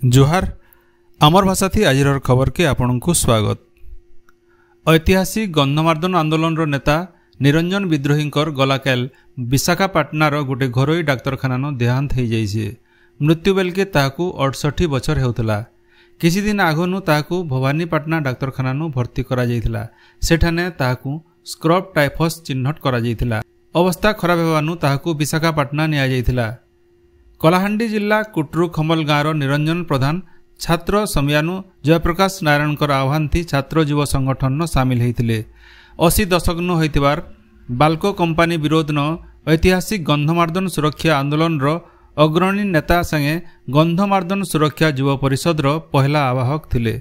जोहार आमर भाषा थी आज खबर के आपण को स्वागत। ऐतिहासिक गंधमार्दन आंदोलन नेता निरंजन विद्रोही गलाकाल विशाखापाटनार गोटे घरोई डाक्तरखाना देहांत हो जाइए। मृत्यु बेल के ताकू 68 बछर होता। किसी दिन आगनु ताकू भवानीपाटना डाक्तरखाना भर्ती करा जाइथिला। सेठाने ताकू स्क्रब टाइफस चिन्हट करा जाइथिला। अवस्था खराब हेबानु ताकू विशाखापाटना निया जाइथिला। कलाहांडी जिला कुट्रु खमल गाँवर निरंजन प्रधान छात्र समियानु जयप्रकाश नारायण आह्वान थी छात्र युव संगठन सामिल होते। 80 दशक होइतिबार बाल्को कंपानी विरोध ऐतिहासिक गंधमार्दन सुरक्षा आंदोलन अग्रणी नेता संगे गंधमार्दन सुरक्षा युव परिषद पहला आवाहक थिले।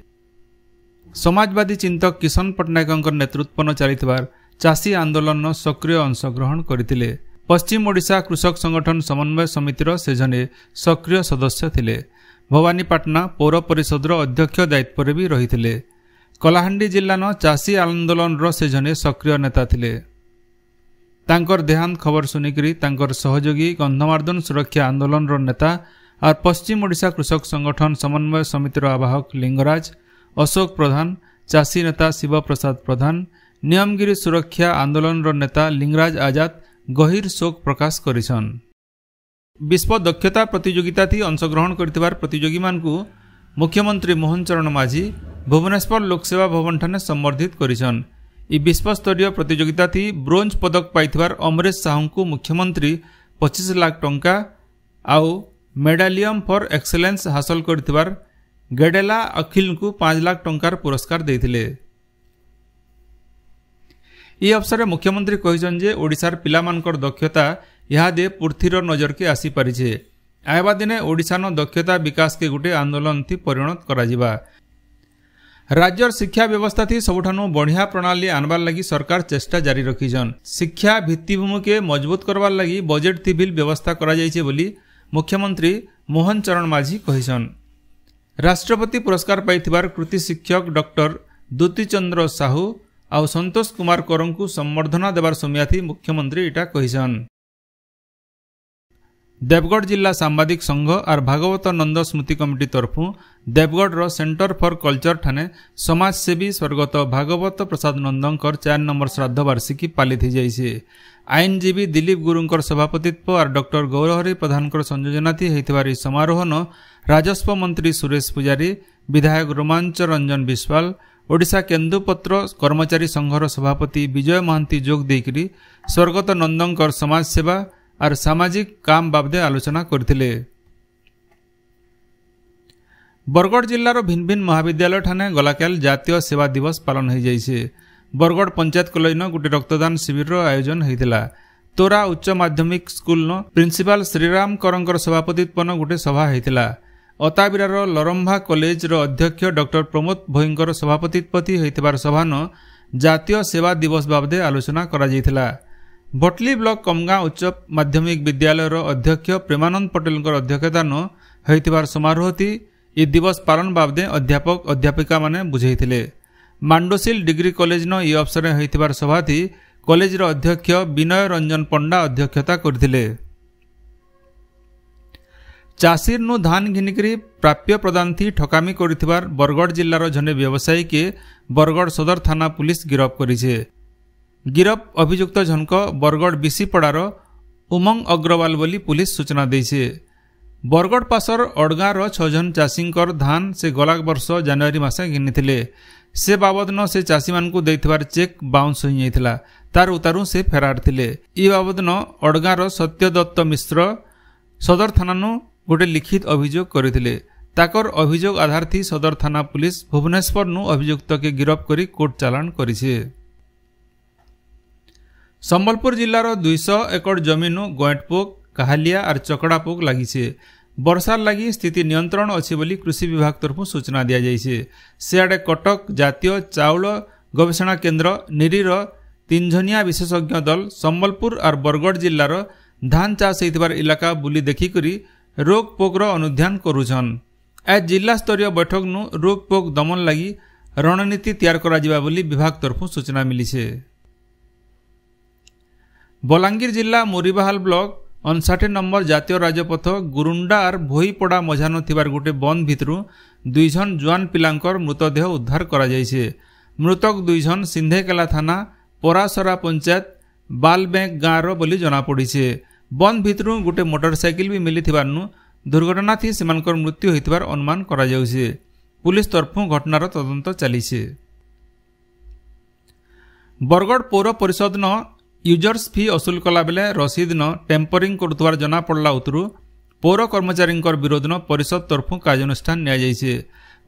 समाजवादी चिंतक किशन पट्टनायक नेतृत्व चलिथिबार चाषी आंदोलन सक्रिय अंशग्रहण करथिले। पश्चिम ओडिशा कृषक संगठन समन्वय समितिर से जने सक्रिय सदस्य थिले। भवानीपाटना पौर परिषद अध्यक्ष दायित्व भी रही। कलाहांडी जिल्लान चाषी आंदोलन से जने सक्रिय नेता थिले। तांकर देहांत खबर सुनिकरी तांकर सहयोगी गंधमार्दन सुरक्षा आंदोलन नेता और पश्चिम ओडिशा कृषक संगठन समन्वय समितिर आवाहक लिंगराज अशोक प्रधान, चाषी नेता शिव प्रसाद प्रधान, नियमगिरी सुरक्षा आंदोलन नेता लिंगराज आजाद गहिर शोक प्रकाश करिछन। विश्व दक्षता प्रतियोगिता थी अंशग्रहण करथिबार प्रतियोगी मानकु मुख्यमंत्री मोहन चरण माझी भुवनेश्वर लोकसेवा भवन ठाने संबर्धित करिछन। इ विश्वस्तरीय प्रतियोगिता थी ब्रोंज पदक पाइथिबार अमरेश साहू को मुख्यमंत्री 25 लाख टंका आउ मेडालियम फॉर एक्सेलेंस हासिल करथिबार गेडेला अखिल को 5 लाख टंकार पुरस्कार देथिले। यह अवसर में मुख्यमंत्री कहिछन ओडिशार पिलामानकर दक्षता इहादे पूर्थिर नजर के आसी पारिछे। आयबा दिने ओडिशानो दक्षता विकास के गोटे आंदोलन थी परिणत कराजिबा। राज्यर शिक्षा व्यवस्था थी सबुठानु बढ़िया प्रणाली आनबार लगी सरकार चेष्टा जारी रखिछन। शिक्षा भित्तिभूमि के मजबूत करबार लगी बजेट थी बिल व्यवस्था करा जाइछे बोली मुख्यमंत्री मोहन चरण माझी कहिछन। राष्ट्रपति पुरस्कार पाइथिबार कृति शिक्षक डॉक्टर दुती चंद्र साहू आउ संतोष कुमार करं को संबर्धना देवार समय थी मुख्यमंत्री इटा कहिछन। देवगढ़ जिला सांबादिक संघ और भागवत नंद स्मृति कमिटी तरफु देवगढ़ सेंटर फॉर कल्चर ठाने समाजसेवी स्वर्गत भागवत प्रसाद नंदंकर 4 नंबर श्राद्ध वार्षिकी पालित हो जाइए। आईनजीवी दिलीप गुरुंकर सभापतित्व और डॉक्टर गौरहरि प्रधानकर संयोजना थी होइथिबार समारोह राजस्व मंत्री सुरेश पुजारी, विधायक रोमांच रंजन विश्वाल, ओडिशा केन्दुपत्र कर्मचारी संघर सभापति विजय महांती जोग देकरी स्वर्गत नंदंकर समाज सेवा और सामाजिक काम बाबदे आलोचना करथिले। बरगढ़ जिल्लार भिन्न भिन्न महाविद्यालय ठाने गलाकाल जातीय सेवा दिवस पालन हो जाइए। बरगढ़ पंचायत कॉलेज गोटे रक्तदान शिविर आयोजन होता। तोरा उच्च माध्यमिक स्कूल प्रिंसिपाल श्रीराम करंकर सभापतित्व गोटे सभा होता। अताबिरार लरंभा कॉलेज अध्यक्ष डॉक्टर प्रमोद भोईंकर सभापतित्व होइतिबार सभान जातीय सेवा दिवस बाबदे आलोचना करा जाइथिला। भटली ब्लॉक कमगाँ उच्च माध्यमिक विद्यालय अध्यक्ष प्रेमानंद पटेल अध्यक्षतान होइतिबार समारोह थी इ दिवस पालन बाबदे अध्यापक अध्यापिका माने बुझाइथिले। मांडोसिल डिग्री कॉलेज इ अवसर होइतिबार सभा थी कॉलेज अध्यक्ष विनय रंजन पंडा अध्यक्षता करथिले। चाषीर नु धान घिनिकरी प्राप्य प्रदान थी ठकामी करिथिबार बरगढ़ जिल्लार जने व्यवसायी के बरगढ़ सदर थाना पुलिस गिरफ करिछे। गिरफ अभियुक्त जनक बरगढ़ बिसीपड़ार उमंग अग्रवाल बोली पुलिस सूचना देइछे। बरगढ़ पासर अड़गार 6 जन चाषींकर धान से गला वर्ष जनवरी मासे घिनिथिले। से बाबदन से चाषी मानकु देइथिबार चेक बाउंस होई जाइथिला। तार उतारू से फेरार थिले। इ बाबदन अड़गार सत्यदत्त मिश्र सदर थाना गोटे लिखित अभियोग करथिले। ताकर अभियोग आधार थी सदर थाना पुलिस भुवनेश्वर अभियुक्त के गिरफ करी कोर्ट चालान करिछे। संबलपुर जिलार 200 एकड़ जमीन गोएटपोक काहालिया और चकड़ापोक लगिछे। वर्षार लगी स्थिति नियंत्रण अच्छी बोली कृषि विभाग तरफ सूचना दिया जाइछे। सियाडे कटक जातीय चाउल गवेषणा केन्द्र निरीर 3 जनिया विशेषज्ञ दल संबलपुर और बरगढ़ जिलार धान चाष होइतिबार इलाका बुली देखिकरी रोग पोकर अनुध्यान करुछन। आज जिला स्तरीय बैठक रोग पोक दमन लगी रणनीति तैयार करा जिबा बोली विभाग तरफ सूचना मिली। बलांगीर जिला मोरीबाहाल ब्लॉक 59 नंबर जातीय राजपथ गुरुंडा और भोईपड़ा मझान थिबार गोटे बंद भितरु 2 जन जुआन पिलांकर मृतदेह उद्धार करा जायछे। मृतक 2 जन सिंधेकेला थाना परासरा पंचायत बालबैंक गाँव बोली जना पड़ीछे। बंद भितरु गोटे मोटरसाइकिल भी मिली थिबारनु दुर्घटना थी सेमानकर मृत्यु होइतिबार अनुमान करा जाउछे। पुलिस तरफु घटनार तदंत चलीछे। बरगढ़ पौर परिषद न यूजर्स फी असुल कला बेले रसीद न टेम्परिंग करुथवार जना पड़ला उतरु पौर कर्मचारी विरोध न परिषद तरफु कार्यानुष्ठान निया जायछे।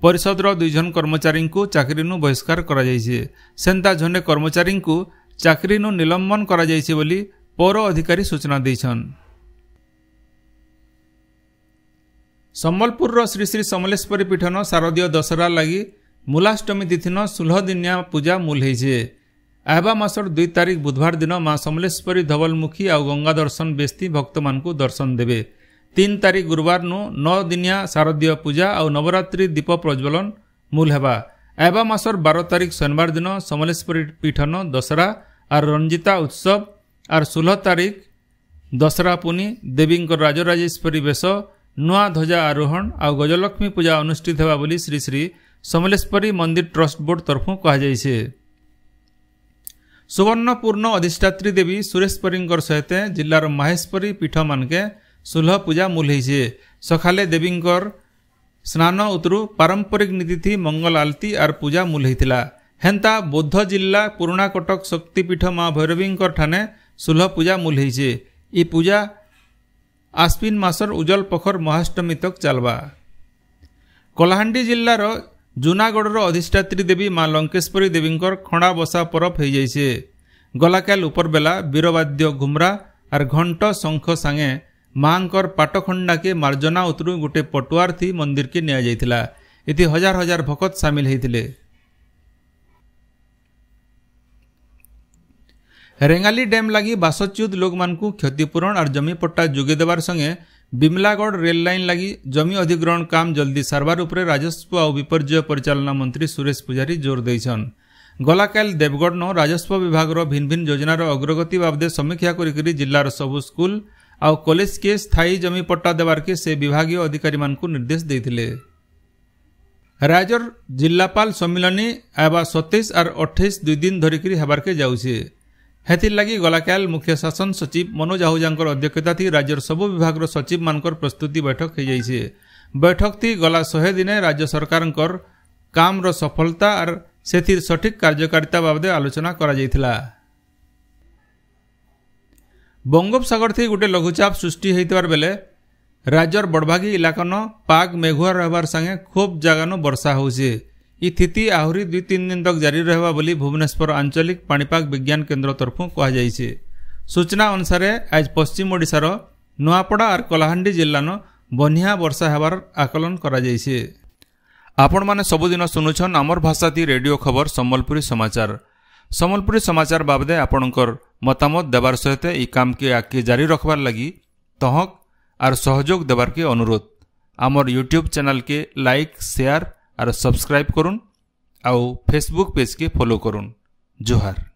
परिषद 2 जन कर्मचारी को चाकरी बहिष्कार करा जायछे। सेंता जने कर्मचारी को चाकरी निलंबन करा जायछे बोली पौर अधिकारी सूचना दैछन। संबलपुर श्री श्री समलेश्वरी पीठन शारदीय दशहरा लगी मूलाष्टमी तिथि न 16 दिनिया पूजा मूल होइछे। आबा मासर 2 तारीख बुधवार दिन मां समलेश्वरी धवलमुखी आ गंगा दर्शन बेस्ती भक्त मान को दर्शन देवे। 3 तारीख गुरुवार 9 दिनिया शारदीय पूजा और नवरात्रि दीप प्रज्वलन मूल हेबा। आबा मासर 12 तारीख शनिवार दिन समलेश्वरी पीठन दशहरा और रंजिता उत्सव और 16 तारीख दशहरा पुनी देवी राजराजेश्वरी बेश नुआ ध्वजा आरोहण और गजलक्ष्मी पूजा अनुष्ठित हेबा बोली श्री श्री समलेश्वरी मंदिर ट्रस्ट बोर्ड तरफु कहा जायछे। सुवर्णपूर्ण अधिष्ठात्री देवी सुरेश्वरी सहित जिलार माहेश्वरी पीठ मानके सुलह पूजा मूल होइछे। सखाले देवी स्नान उतरु पारंपरिक नीति थी मंगल आलती और पूजा मूल होइतिला। हेंता बौद्ध जिला पुराणा कटक शक्तिपीठ मां भैरवी ठाने सुलह पूजा मूल होइछे। ई पूजा आश्विन मासर उजल पखर महाष्टमी तक चलबा। कलाहांडी जिलार जूनागढ़ अधिष्ठात्री देवी मां लंकेश्वरी देवी खणा बसा परब हो जाइए। गलाकाल उपरबेला वीरवाद्य घुमरा और घंट शंख सांगे मांकर पाटखंडा के मार्जना उतरु गोटे पटुआर थी मंदिर के निया जाइतिला। इति हजार हजार भक्त सामिल होइतिले। रेंगाली डैम लगी बासच्युत लोक मानकु क्षतिपूरण और जमी पट्टा जोगे देवार संगे बिमलागढ़ रेल लाइन लगी जमी अधिग्रहण काम जल्दी सारवार उपरे राजस्व और विपर्यय परिचालना मंत्री सुरेश पुजारी जोर देइछन। गलाकाल देवगढ़ न राजस्व विभाग भिन्न भिन्न योजनार अग्रगति बाबदे समीक्षा करी जिलार सबु स्कूल और कॉलेज के स्थायी जमी पट्टा देवार के से विभागीय अधिकारी मानकु निर्देश देइथिले। रायगढ़ जिलापाल सम्मिलनी आबा 27 और 28 2 दिन धरिकरी हेबार के जाउछे। हेतिर लगी गलाकाल मुख्य शासन सचिव मनोज आहूजा अध्यक्षता थी राज्यर सबु विभाग सचिव मानकर प्रस्तुति बैठक हो जाइए। बैठक थी गला 100 दिने राज्य सरकार काम रो सफलता और सेथिर सठिक कार्यकारिता बाबदे आलोचना करा जाइथिला। बंगोपसागर थी गोटे लघुचाप सृष्टि होइतबार बेले राज्यर बड़भागी इलाका न पाग मेघुआ रहबार संगे खूब जगह वर्षा होउछे। ई स्थिति आहरी 2-3 दिन तक जारी रहबा बोली भुवनेश्वर आंचलिक पाणीपाग विज्ञान केन्द्र तरफु कहा जाइछे। सूचना अनुसार आज पश्चिम ओडिशार नुआपड़ा और कलाहांडी जिल्ला न बनिया वर्षा हेबार आकलन करा जाइछे। आपण माने सबुदिन सुनुछन आमर भाषा थी रेडियो खबर सम्बलपुरी समाचार। सम्बलपुरी समाचार बाबदे आपणकर मतामत देवार सहित ई काम के आगे जारी रखबार लगी तहक और सहयोग देवार के अनुरोध। आमर यूट्यूब चैनल के लाइक शेयर और सब्सक्राइब करुन आउ फेसबुक पेज के फॉलो करुन। जोहार।